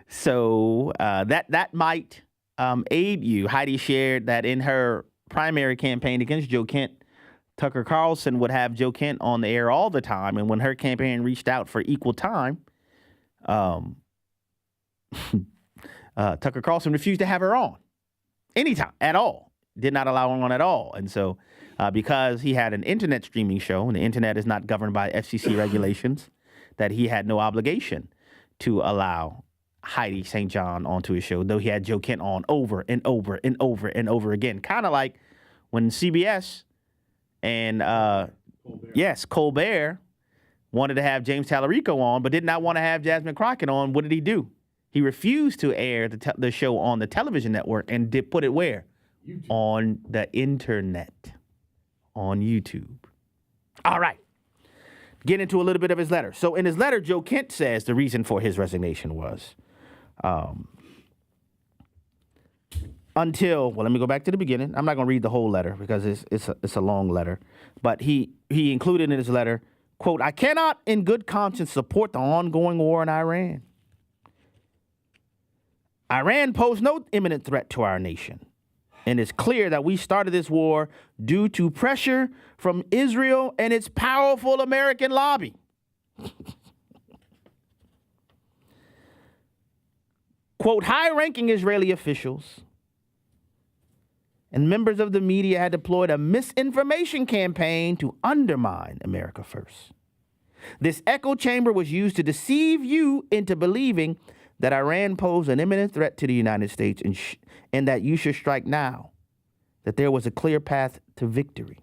So that might aid you. Heidi shared that in her primary campaign against Joe Kent, Tucker Carlson would have Joe Kent on the air all the time. And when her campaign reached out for equal time, Tucker Carlson refused to have her on anytime at all. Did not allow her on at all. And so because he had an internet streaming show, and the internet is not governed by FCC regulations, that he had no obligation to allow Heidi St. John onto his show, though he had Joe Kent on over and over and over and over again. Kind of like when CBS and, Colbert wanted to have James Tallarico on, but did not want to have Jasmine Crockett on. What did he do? He refused to air the show on the television network and did put it where? YouTube. On the internet, on YouTube. All right. Get into a little bit of his letter. So in his letter, Joe Kent says the reason for his resignation was let me go back to the beginning. I'm not going to read the whole letter because it's a long letter. But he included in his letter, quote, "I cannot in good conscience support the ongoing war in Iran. Iran posed no imminent threat to our nation. And it's clear that we started this war due to pressure from Israel and its powerful American lobby." Quote, "High-ranking Israeli officials and members of the media had deployed a misinformation campaign to undermine America First. This echo chamber was used to deceive you into believing that Iran posed an imminent threat to the United States and that you should strike now, that there was a clear path to victory.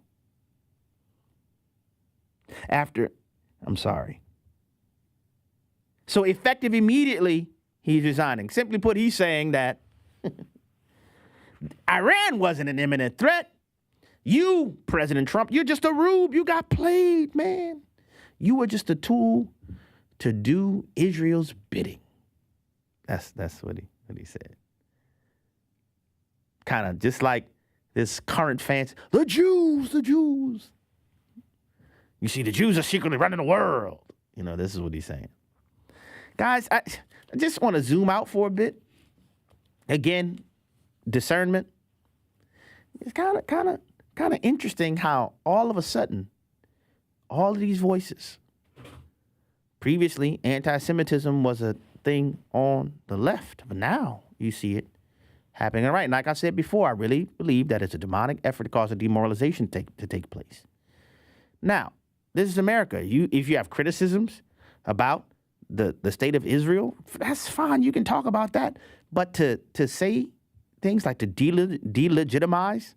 So effective immediately, he's resigning. Simply put, he's saying that Iran wasn't an imminent threat. You, President Trump, you're just a rube. You got played, man. You were just a tool to do Israel's bidding." That's what he said. Kind of just like this current fancy, the Jews. You see, the Jews are secretly running the world. This is what he's saying. Guys, I just want to zoom out for a bit. Again, discernment. It's kind of interesting how all of a sudden, all of these voices. Previously, anti-Semitism was a thing on the left, but now you see it happening on the right. And like I said before, I really believe that it's a demonic effort to cause a demoralization to take place. Now, this is America. If you have criticisms about the state of Israel, that's fine. You can talk about that. But to say things like to delegitimize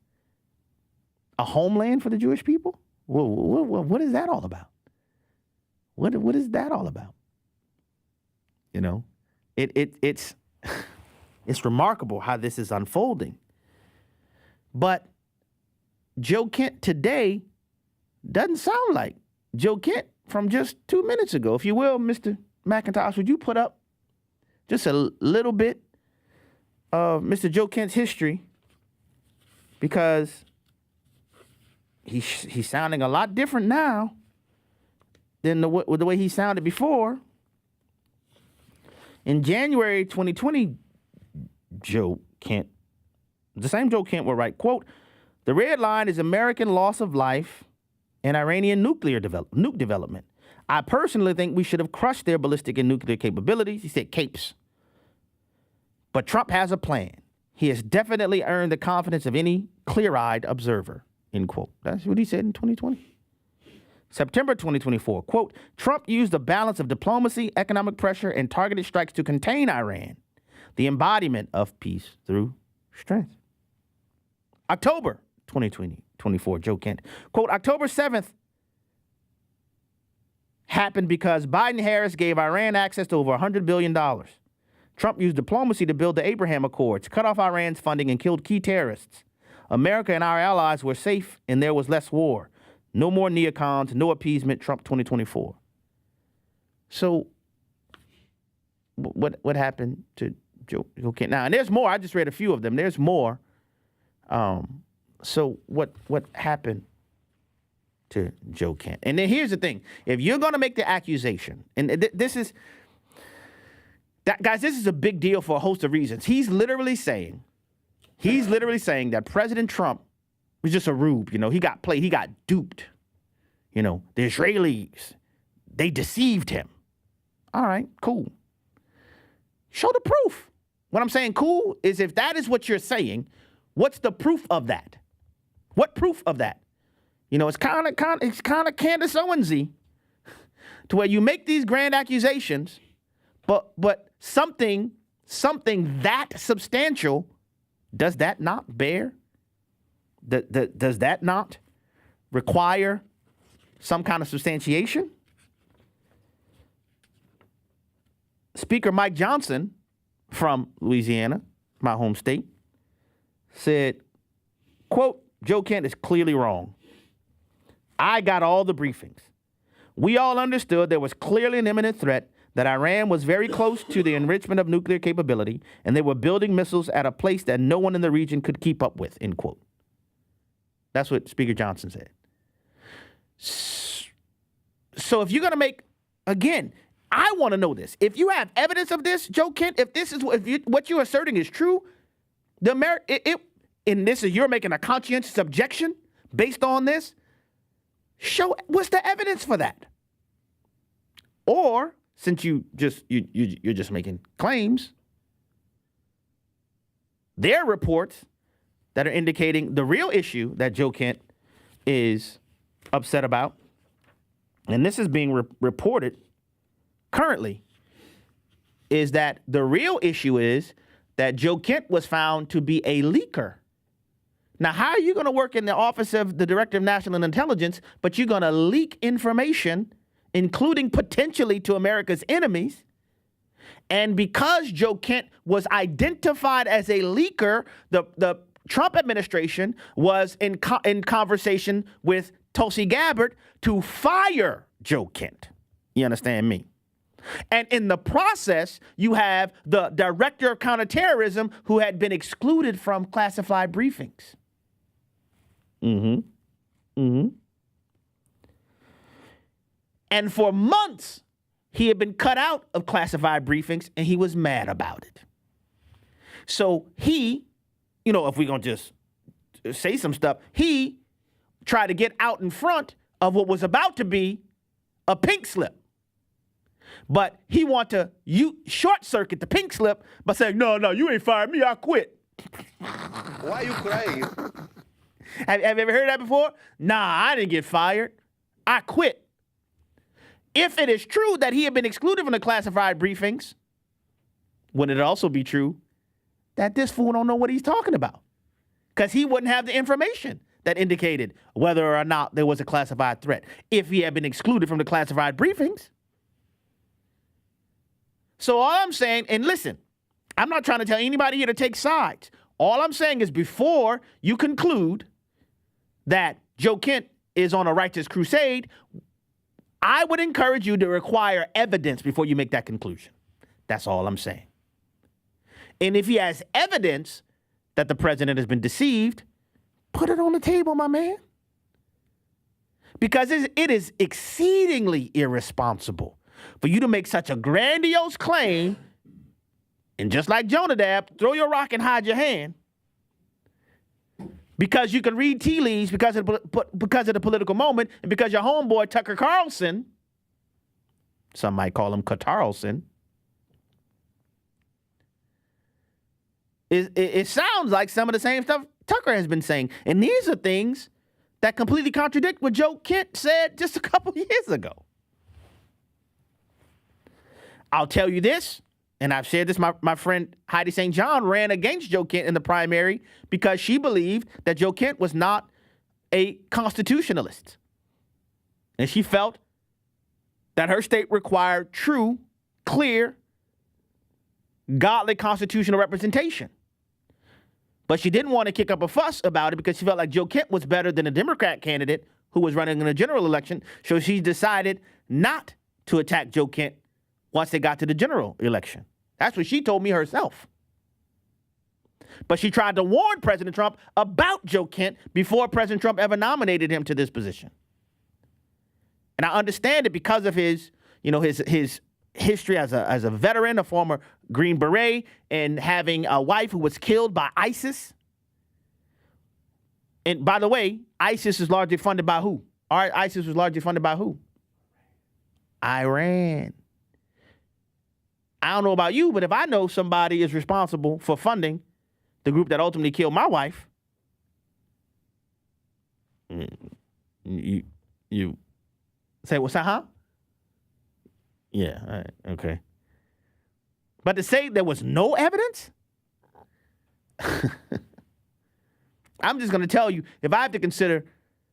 a homeland for the Jewish people, what is that all about? What is that all about? It's remarkable how this is unfolding. But Joe Kent today doesn't sound like Joe Kent from just 2 minutes ago. If you will, Mr. McIntosh, would you put up just a little bit of Mr. Joe Kent's history? Because he's sounding a lot different now than the way he sounded before. In January 2020, Joe Kent, the same Joe Kent will write, quote, "The red line is American loss of life and Iranian nuke development. I personally think we should have crushed their ballistic and nuclear capabilities." He said capes. "But Trump has a plan. He has definitely earned the confidence of any clear-eyed observer," end quote. That's what he said in 2020. September 2024, quote, "Trump used a balance of diplomacy, economic pressure, and targeted strikes to contain Iran, the embodiment of peace through strength." October 2024, Joe Kent, quote, "October 7th, happened because Biden-Harris gave Iran access to over $100 billion. Trump used diplomacy to build the Abraham Accords, cut off Iran's funding, and killed key terrorists. America and our allies were safe, and there was less war. No more neocons, no appeasement, Trump 2024. So what happened to Joe Kent? Now, and there's more. I just read a few of them. There's more. So what happened to Joe Kent? And then here's the thing. If you're going to make the accusation, and this is, guys, this is a big deal for a host of reasons. He's literally saying that President Trump was just a rube. You know, he got played. He got duped. You know, the Israelis, they deceived him. All right, cool. Show the proof. What I'm saying, cool, is if that is what you're saying, what's the proof of that? What proof of that? You know, it's kind of Candace Owens-y to where you make these grand accusations, but something that substantial, does that not bear? Does that not require some kind of substantiation? Speaker Mike Johnson from Louisiana, my home state, said, quote, Joe Kent is clearly wrong. I got all the briefings. We all understood there was clearly an imminent threat, that Iran was very close to the enrichment of nuclear capability, and they were building missiles at a place that no one in the region could keep up with, end quote. That's what Speaker Johnson said. So if you're going to make, again, I want to know this. If you have evidence of this, Joe Kent, if what you're asserting is true, you're making a conscientious objection based on this, show what's the evidence for that? Or since you're just making claims, there are reports that are indicating the real issue that Joe Kent is upset about, and this is being reported currently, is that the real issue is that Joe Kent was found to be a leaker. Now, how are you going to work in the office of the Director of National Intelligence, but you're going to leak information, including potentially to America's enemies? And because Joe Kent was identified as a leaker, the Trump administration was in conversation with Tulsi Gabbard to fire Joe Kent. You understand me? And in the process, you have the director of counterterrorism who had been excluded from classified briefings. And for months, he had been cut out of classified briefings, and he was mad about it. So he, if we're going to just say some stuff, he tried to get out in front of what was about to be a pink slip. But he wanted to short circuit the pink slip by saying, no, you ain't fired me, I quit. Why are you crying? Have you ever heard that before? Nah, I didn't get fired. I quit. If it is true that he had been excluded from the classified briefings, wouldn't it also be true that this fool don't know what he's talking about? Because he wouldn't have the information that indicated whether or not there was a classified threat if he had been excluded from the classified briefings. So all I'm saying, and listen, I'm not trying to tell anybody here to take sides. All I'm saying is before you conclude that Joe Kent is on a righteous crusade, I would encourage you to require evidence before you make that conclusion. That's all I'm saying. And if he has evidence that the president has been deceived, put it on the table, my man. Because it is exceedingly irresponsible for you to make such a grandiose claim, and just like Jonadab, throw your rock and hide your hand, because you can read tea leaves because of the political moment, and because your homeboy Tucker Carlson, some might call him Carlson, it sounds like some of the same stuff Tucker has been saying. And these are things that completely contradict what Joe Kent said just a couple years ago. I'll tell you this, and I've shared this, my friend Heidi St. John ran against Joe Kent in the primary because she believed that Joe Kent was not a constitutionalist. And she felt that her state required true, clear, godly constitutional representation. But she didn't want to kick up a fuss about it because she felt like Joe Kent was better than a Democrat candidate who was running in a general election. So she decided not to attack Joe Kent once they got to the general election. That's what she told me herself. But she tried to warn President Trump about Joe Kent before President Trump ever nominated him to this position. And I understand it because of his history as a veteran, a former Green Beret, and having a wife who was killed by ISIS. And by the way, ISIS is largely funded by who? ISIS was largely funded by who? Iran. I don't know about you, but if I know somebody is responsible for funding the group that ultimately killed my wife, you say, what's that, huh? Yeah, all right, okay. But to say there was no evidence? I'm just going to tell you, if I have to consider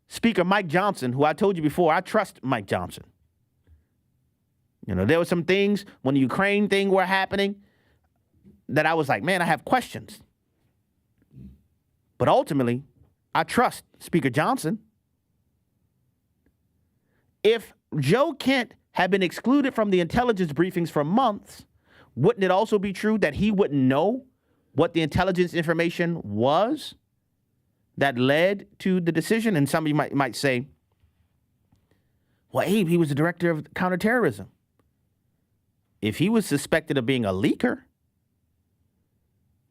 Speaker Mike Johnson, who I told you before, I trust Mike Johnson. There were some things when the Ukraine thing were happening that I was like, man, I have questions. But ultimately, I trust Speaker Johnson. If Joe Kent had been excluded from the intelligence briefings for months, wouldn't it also be true that he wouldn't know what the intelligence information was that led to the decision? And some of you might say, well, Abe, he was the director of counterterrorism. If he was suspected of being a leaker,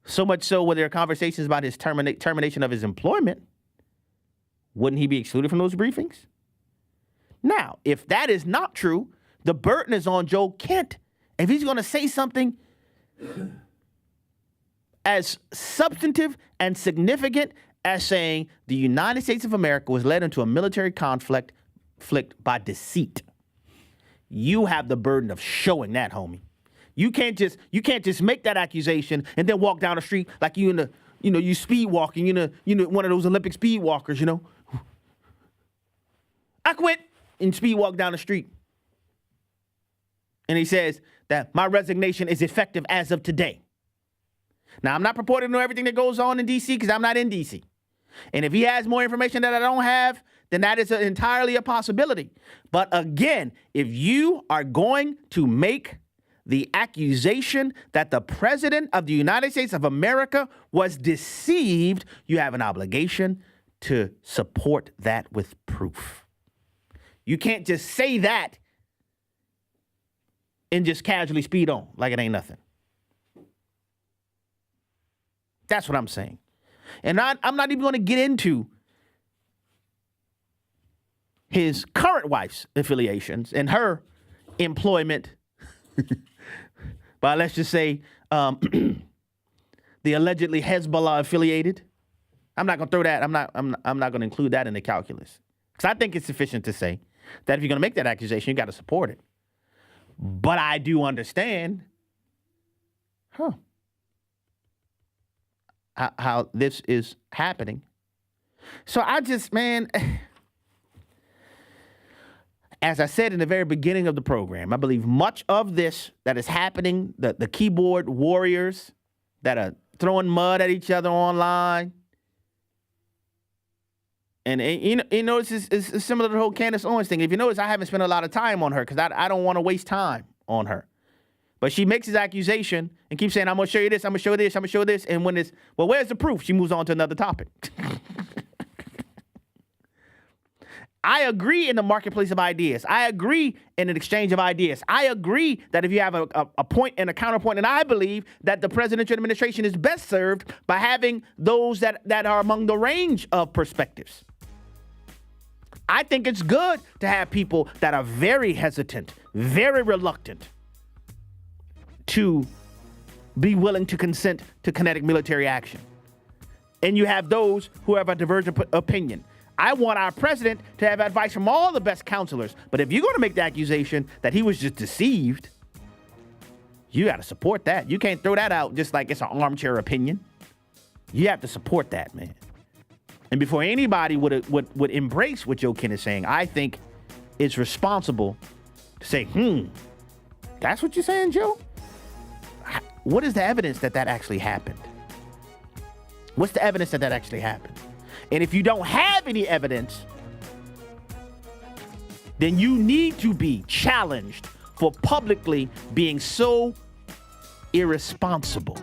so much so where there are conversations about his termination of his employment, wouldn't he be excluded from those briefings? Now, if that is not true, the burden is on Joe Kent. If he's going to say something as substantive and significant as saying the United States of America was led into a military conflict by deceit, you have the burden of showing that, homie. You can't just make that accusation and then walk down the street like you speed walking, one of those Olympic speed walkers, I quit, and speed walk down the street. And he says that my resignation is effective as of today. Now, I'm not purporting to know everything that goes on in D.C. because I'm not in D.C. And if he has more information that I don't have, then that is entirely a possibility. But again, if you are going to make the accusation that the President of the United States of America was deceived, you have an obligation to support that with proof. You can't just say that and just casually speed on like it ain't nothing. That's what I'm saying. And I'm not even going to get into his current wife's affiliations and her employment by, let's just say, the allegedly Hezbollah affiliated. I'm not going to throw that. I'm not going to include that in the calculus. Because I think it's sufficient to say that if you're going to make that accusation, you got to support it. But I do understand, how this is happening. So I just, man, as I said in the very beginning of the program, I believe much of this that is happening, the keyboard warriors that are throwing mud at each other online, and you know, it's similar to the whole Candace Owens thing. If you notice, I haven't spent a lot of time on her because I don't want to waste time on her. But she makes this accusation and keeps saying, I'm going to show you this, I'm going to show you this, I'm going to show you this. And when it's, well, where's the proof? She moves on to another topic. I agree in the marketplace of ideas. I agree in an exchange of ideas. I agree that if you have a point and a counterpoint, and I believe that the presidential administration is best served by having those that are among the range of perspectives. I think it's good to have people that are very hesitant, very reluctant to be willing to consent to kinetic military action. And you have those who have a divergent opinion. I want our president to have advice from all the best counselors. But if you're going to make the accusation that he was just deceived, you got to support that. You can't throw that out just like it's an armchair opinion. You have to support that, man. And before anybody would embrace what Joe Kent is saying, I think it's responsible say, that's what you're saying, Joe? What is the evidence that actually happened? What's the evidence that actually happened? And if you don't have any evidence, then you need to be challenged for publicly being so irresponsible.